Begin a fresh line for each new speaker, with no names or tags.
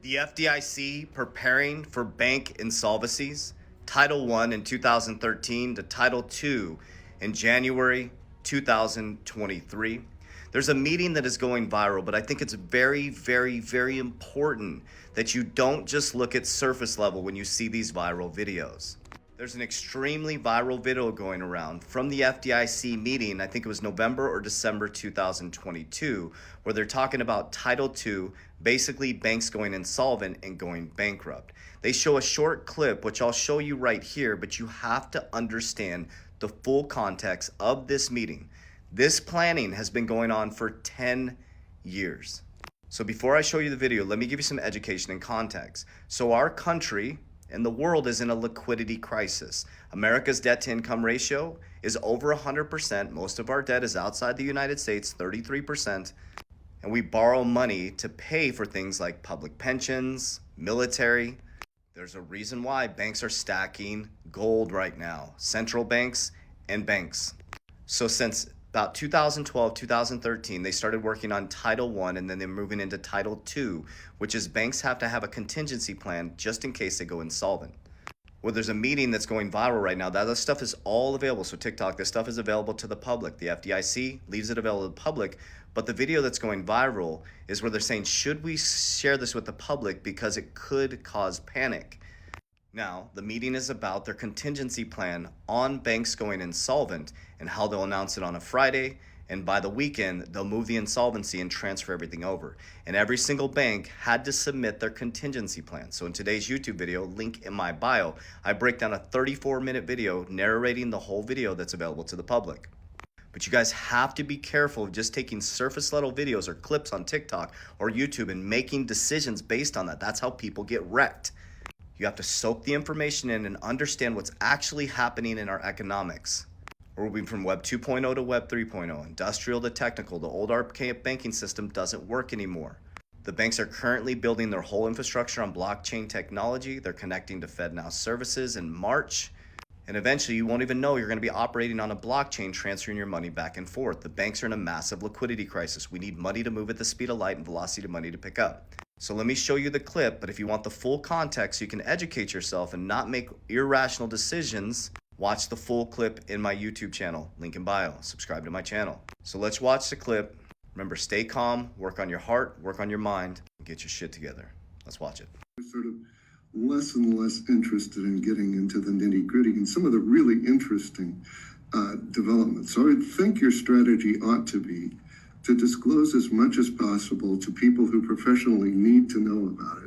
The FDIC preparing for bank insolvencies, Title I in 2013 to Title II in January 2023. There's a meeting that is going viral, but I think it's very, very, very important that you don't just look at surface level when you see these viral videos. There's an extremely viral video going around from the FDIC meeting, I think it was November or December 2022, where they're talking about Title II, basically banks going insolvent and going bankrupt. They show a short clip, which I'll show you right here, but you have to understand the full context of this meeting. This planning has been going on for 10 years. So before I show you the video, let me give you some education and context. So our country and the world is in a liquidity crisis. America's debt to income ratio is over 100%. Most of our debt is outside the United States, 33%. And we borrow money to pay for things like public pensions, military. There's a reason why banks are stacking gold right now, central banks and banks. So since about 2012, 2013, they started working on Title I, and then they're moving into Title II, which is banks have to have a contingency plan just in case they go insolvent. Well, there's a meeting that's going viral right now. That stuff is all available. So TikTok, this stuff is available to the public. The FDIC leaves it available to the public. But the video that's going viral is where they're saying, should we share this with the public because it could cause panic? Now, the meeting is about their contingency plan on banks going insolvent and how they'll announce it on a Friday, and by the weekend, they'll move the insolvency and transfer everything over. And every single bank had to submit their contingency plan. So in today's YouTube video, link in my bio, I break down a 34-minute video narrating the whole video that's available to the public. But you guys have to be careful of just taking surface level videos or clips on TikTok or YouTube and making decisions based on that. That's how people get wrecked. You have to soak the information in and understand what's actually happening in our economics. We're moving from Web 2.0 to Web 3.0, industrial to technical. The old archaic banking system doesn't work anymore. The banks are currently building their whole infrastructure on blockchain technology. They're connecting to FedNow services in March. And eventually you won't even know you're going to be operating on a blockchain, transferring your money back and forth. The banks are in a massive liquidity crisis. We need money to move at the speed of light and velocity of money to pick up. So let me show you the clip, but if you want the full context so you can educate yourself and not make irrational decisions, watch the full clip in my YouTube channel, link in bio, subscribe to my channel. So let's watch the clip. Remember, stay calm, work on your heart, work on your mind, and get your shit together. Let's watch it.
Sort of less and less interested in getting into the nitty-gritty and some of the really interesting developments. So I would think your strategy ought to be to disclose as much as possible to people who professionally need to know about it.